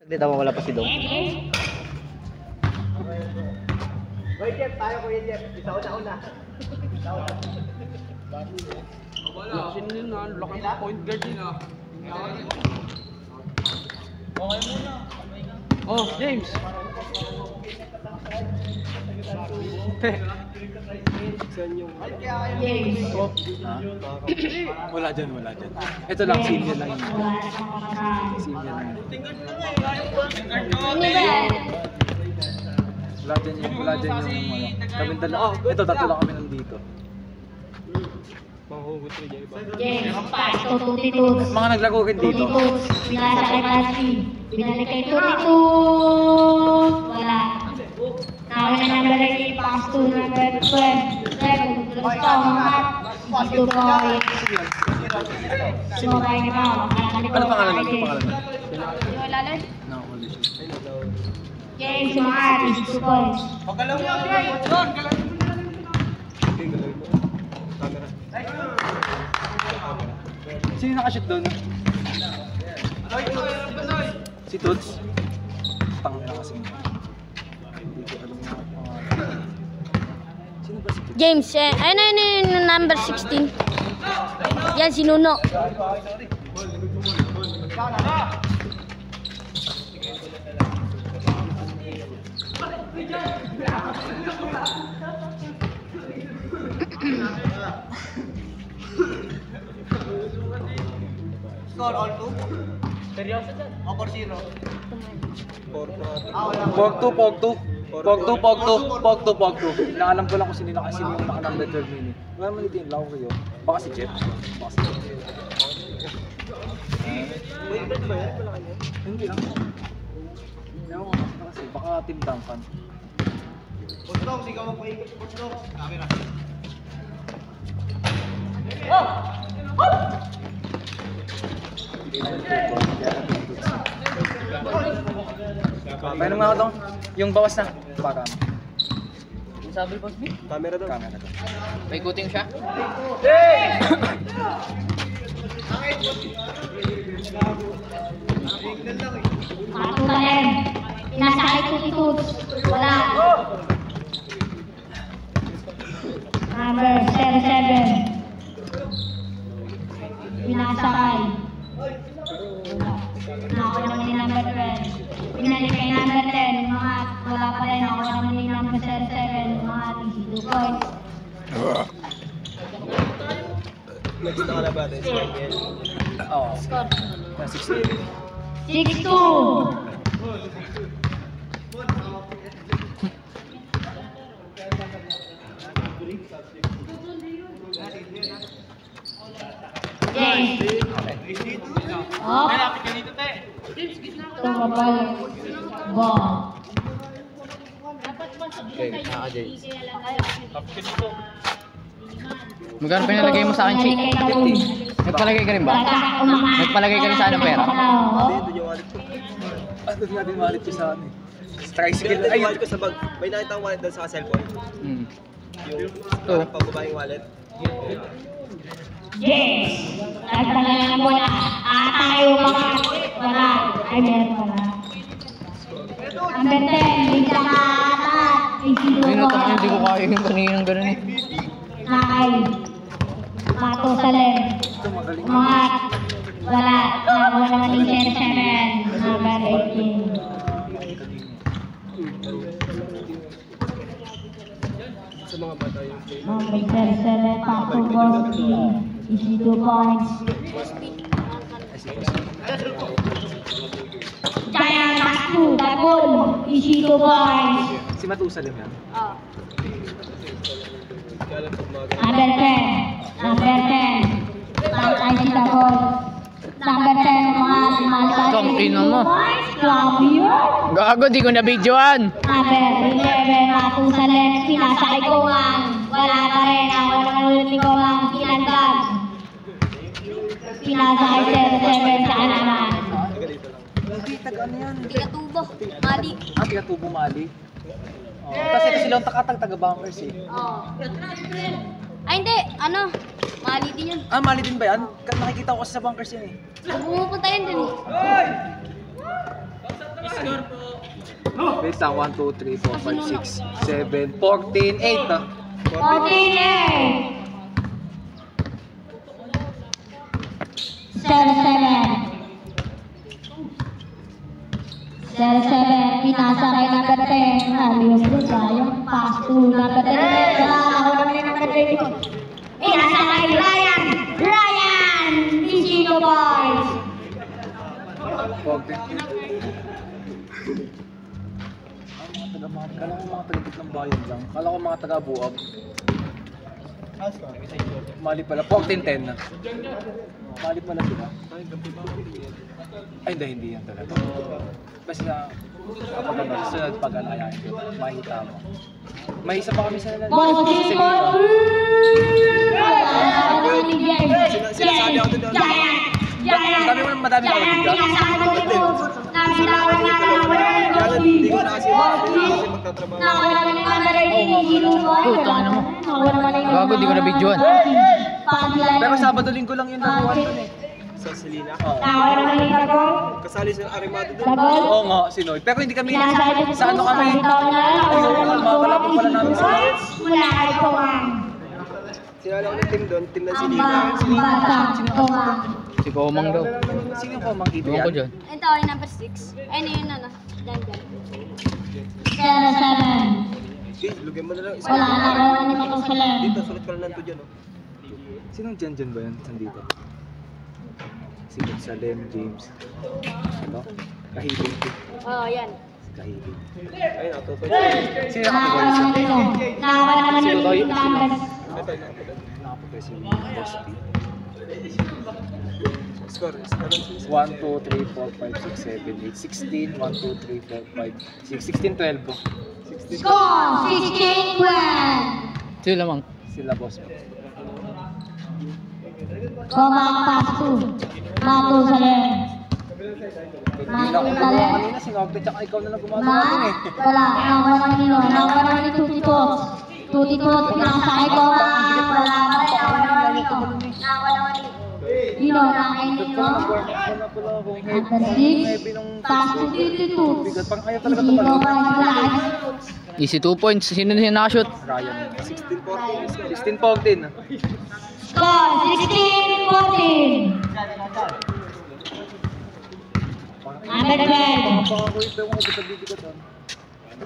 Hindi tama, wala pa si Dong. Wait, Jeff, tayo ko yun, Jeff. Isa una. Wala. Sino yun na? Laki na point guard yun ah. Okay muna. Oh, James. James. Wala dyan. Ito lang, Silvia lang yun. Silvia lang yun. Ano ba yan? Wala dyan yung kami dalawa. Ito, tatlo lang kami nandito. James, pass to Tutitudes. Mga naglaro rin dito. Tutitudes, pinasa kay Patsy. Binalik kay Tutitudes. Wala. Now na number 8, pass to number 12. Gusto mga dito po ay sumabay na ba? Ano pangalan mo? Lalan? No, holy shit. James, mga 2 points. Pagalaw mo yun. Sino nakashoot doon? Si Toots? Tangin na kasi. Hindi ko alam na pangalan. Sino ba si Toots? James, ayun yung number 16. Yan, si Nuno. Score all 2? Seryoso dyan? O 4-0? 4-2. Inaalam ko lang kung sino yung naka-number 12 mini. Wala naman dito yung Lauri yun. Baka si Jeff. May event ba yan? Wala kanya? Hindi lang. Ewan ko kasi. Baka Team Duncan. Pustong, sigaw mo paikot. Pustong. Camera. Paano nga ako dong? Yung bawas na. Para. Yung sabi boss B? Camera daw. Camera to. May kuting siya? Matulayan. Pinasa kay Tutitudes. Wala. Number 7. Pinasa kay. Ako naman yung number 12. Pinalik kay number 10. Mga wala pa rin. Ako naman yung number 7. Mga 2 points. Nagkita ka na ba rin? Oo. Score. 6-2. 6-2. James. Oh. Tumabal. Ball. Okay, James. Magkano pinalagay mo sa akin, Chick? Nagpalagay ka rin ba? Nagpalagay ka rin sa anong pera? Ito yung wallet ko. Ano natin wallet ko sa ano eh. Tricycle. Ay, Ay, wallet ko sa bag. May nakita ang wallet doon sa cellphone. Yung pagbabayang wallet. Yes! Nagpalala mo na tayo mga wala. Ay, meron pala. Number 10, bigla ka ata. Ay, natakot, hindi ko kaya yung kaninang gano'n eh. Nakay. Mato sa left. ito magaling. Umangat. Wala. Wala naman yung 07. Number 18. Sa mga bata yung Number 07, Pato Gorski. Easy 2 points. Giant Mastu, Dagol. Easy 2 points. Si Matusalim yan. Number 10. Number 10. Tangkay si Dagol. Number 10, mga lumalabas. Tangkina mo. Grabe yun. Gago, di ko na-videoan. Number 11, Matu sa left. Pinasa kay Kuwang. Wala pa rin. Ako naman ulit ni Kuwang. Pinagdag. Pinasa kay 07 sa alaman. Hindi, taga-ano yan? Tigatubo. Mali. Tiga-tubo Mali. Oh. Tapos ito silang taga-bunkers eh. Oo. Ay hindi. Ano? Mali din yun. Mali din ba yan? Nakikita ko kasi sa bunkers yan eh. Pumupunta yun din. Wait lang, 1, 2, 3, 4, 5, 6, 7, 14, 8 ah. 14-8. 7-7. 7-7. Pinasa kay number 10. Alios Lusa. Yung pass to number 10. Wala ako naman yung number 10. Pinasa kay Ryan. Ryan! Ichino Boys. 14. Kala ko mga taga ng bayan lang. Kala ko mga taga-buab. Mali pala. 14-10 na. Mali pala sila. Ay, hindi yan talaga. Basta kapag sunod pag-alayain ko, makikita mo. May isa pa kami sa nalang. Bossing Boy! Sinasabi ako doon. Dami mo madami ka dito. Hindi ko na kasi magtatrabaho. Putang ina mo. Gago, di ko na videoan. Pero Sabado-Linggo lang yun nakuha doon eh. Sa Selena. Oo. Kasali sa Arimado doon. Oo nga, si Noy. Pero hindi kami, sa ano kami? Wala pala namin sa Sinala ko ng team doon, team ng Selena. Si Komang daw. Sino yung Komang Ito Iwan ko yan? dyan. Ito ay number 6. Ay, ano yun, ano? Dyan. Okay, lugyan mo na lang. Wala na ako ni Matong Salem. Dito, sulit ka lang nanto dyan. Sinong dyan ba yan? Saan dito? Si Salem, James. Ito? Kahilig. Oo, yan. Kahilig. Ayun, natuto. Sino yung kategory sa Nakawala naman yung numbers. nakaputi si Boss P? Score. 1, 2, 3, 4, 5, 6, 7, 8, 16. 1, 2, 3, 4, 5, 6, 16, 12. Score 16-12. Sino lamang? Sila Boss P. Komang pass to Matong Salem. Hindi na ako nagawa kanina. Sinogte tsaka ikaw na lang gumagawa din eh. Wala. Nakawala naman nilo. Nakawala naman ni Tuti Tots. Tuti Tots. Pinakasakay ko. Wala pa rin. Nakawala naman nilo. Nakawala naman nilo. Nilo. Nakain nilo. Number 6. Pass to Tuti Tots. Bigat pang kaya talaga Ichino tumalong. Boys. Easy 2 points. Sino na nakashoot? Ryan. 16-14. 16-14. Score 16-14. Number 12. Pakakulit daw mga bigat-bigat doon.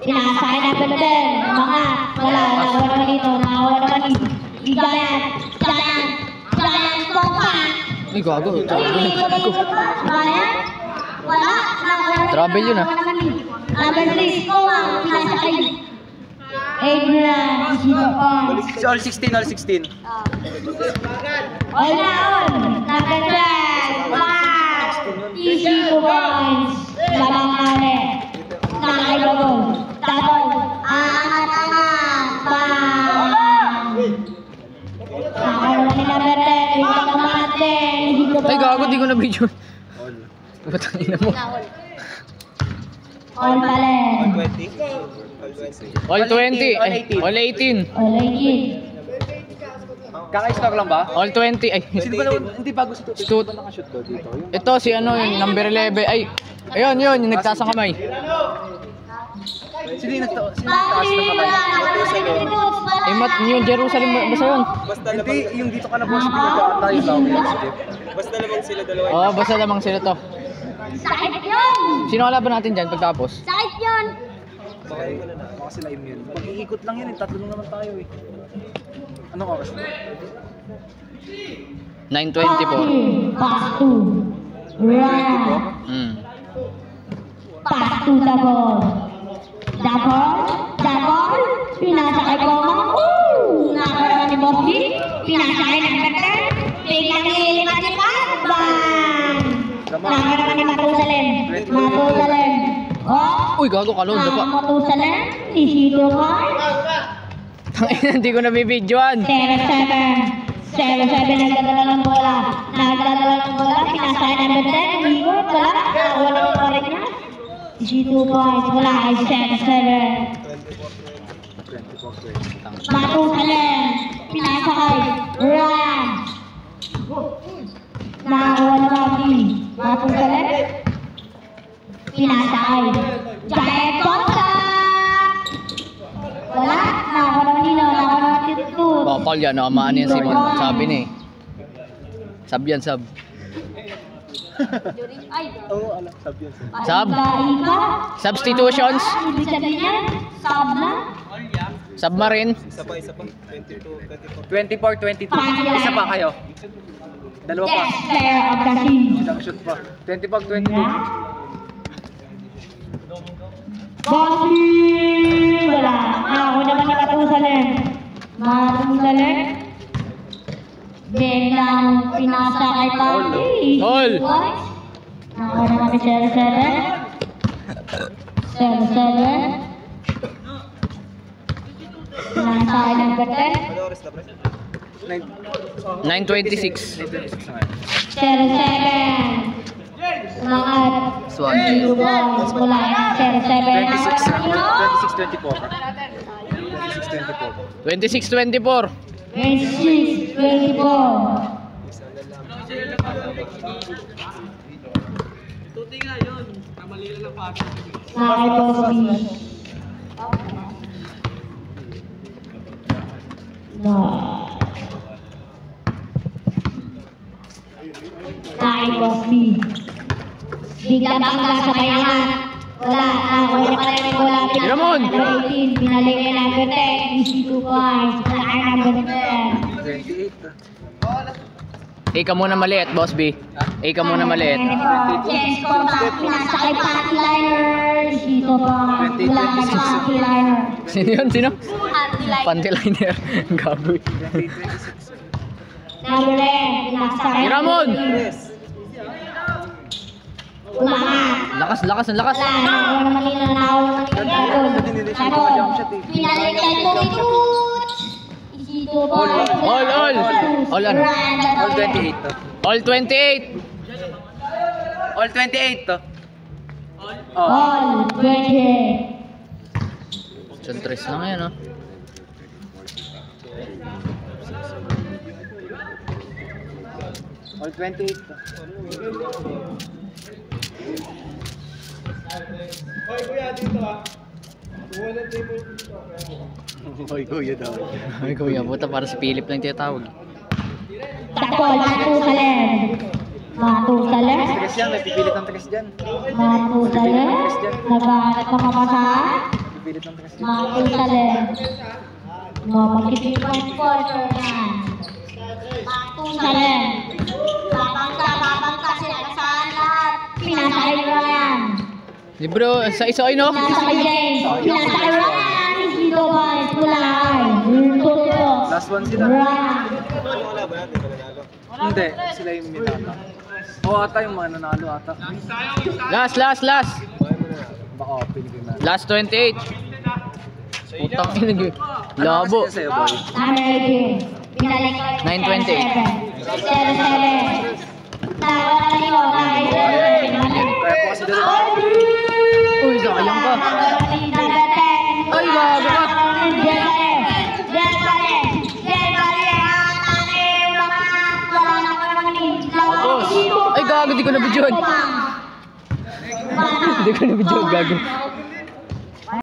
Pinakasakay number 10. Mga. Wala. Nakawala naman dito. Nakawala naman dito. Giant. Kompa. Ay, gago. Giant. Wala. Trouble yun, ah. Number 6. Komang. Pinakasakay. Adrian. Ichino Boys. Si all 16, all 16. All na all. Number 12. Mga. Ichino Boys. Labang mali. Nakaibago. Tapos. Angat-angat. Bang. Nakaibago ni number 10. Ibang kumate. Ichino Boys. Ay, gago. Di ko na videoan. All. Putang ina mo. All pala. 20. All 20. Ay, all 18. All 18. Kaka-score lang ba? All 20. Ay, Sino ba naman? Hindi bago si Tuti. Tut- Sino ba nakashoot ko dito? Yung ito si ano, yung number 11. Ay, ayun, yung nagtasang kamay. Sino yung nagtaas ng kamay? Eh, New Jerusalem ba yun? Basta Hindi, labang, yung dito ka na boss, pinagkaan tayo lang. basta labang sila dalawa. Oo, basta lamang sila to. Sakit yun! Sino kalaban natin dyan pagtapos? Sakit yun! Baka sila immune. Pag-iikot lang yun, tatlo lang naman tayo eh. Anong oras na? 9:24. Pass to. Ryan. Pass to the ball. The ball. Pinasa kay Komang. Nakakaroon ni Bobby. Pinasa kay number 10. Biglang ilipat-lipat. Bang! Nakakaroon ni Matusalem. Oh! Uy, gago kalon, pa. Matusalem. Ichino Boys. Tangina, hindi ko na bibidyoan. 7-7 nagdadala ng bola. Pinasa kay number 10. Igot. Wala. Wala ng bola niya. Ichino Boys. Wala ay 7-7. 24-20. Matusalem. Pinasa kay Ryan. Nakakuha na Bobby. Matusalem. pinasakay. Giant contact! Wala, nakakuha naman nila, nakakuha naman dito. Bakal yan, nakamaan yan si Mon. Sabi ni. Sab yan, sab. Ay, Oo, alam. Sabi yan. Sab. Ika. Substitutions. Ibig sabihin yan, sub na. Submarine. Isa pa, 22, 24, 22. 24. Isa pa kayo. Dalawa pa. Best player of the season. Isang shoot pa. 25, 22. Bossy! Wala. Ako naman nakatusalan. Matusalan. Biglang pinasa kay Papi. All. Ako naman kay 07. 07. Pinasa kay number 10. Ano oras na, pre? 9:26. 26 na ngayon. 07. Umangat. Swan. Boys mula ng 07. 26 na. 26, 24. 26, 24. 26, 24. Nakakipos Nakakipos biglang bangga sa bayangan. Wala, wala pa rin wala. Ramon! Binalik niya number 10. Easy to points. Wala ka number 10. 28. A ka muna maliit, Boss B. A ka muna maliit. Chest contact. Nasa kay Patty Liner. Easy to points. Wala kay Patty Liner. Sino yun? Sino? anti-light. Pantiliner. Gaboy. 26. Number 10. Nasa kay Ramon! Umangat. Lakas, lakas, ang lakas. Wala, nakakuha naman nila, nakakuha naman nila. Sagot. Pinalik kay Tumitut. Easy to points. All. All ano? All 28 to. All 28. All 28 to. All 20. Santres na ngayon, oh. All 28 to. Hoy, kuya daw. Ay, kuya, buta para si Philip lang tinatawag. Takol, Matusalem. Matusalem. Tres yan, may pipilit ng tres dyan. Matusalem. Naghahanap ng mapasahan. Pipilit ng tres dyan. Matusalem. Magkipit ng quarter na. Matusalem. Babangka sila sa lahat. Pinasakay Ryan. Libro, sa isa ay no? Pinasakay James. Pinasakay Ryan. Dito guys, kulay. Dito. Last one sila. Ryan. Wala ba natin? Mananalo. Hindi, sila yung minata. Oo, ata yung mga nanalo ata. Last. Baka pinigil na. Last 28. Putang ina. Labo. Ano kasi sa'yo, boy? Number 18. Pinalik ko. 920. 07. Tawa na nyo. Kaya po kasi dalawa. Uy, sayang ka. Ay, bago ka. Ay, gago, di ko na video. Hindi ko na video, gago.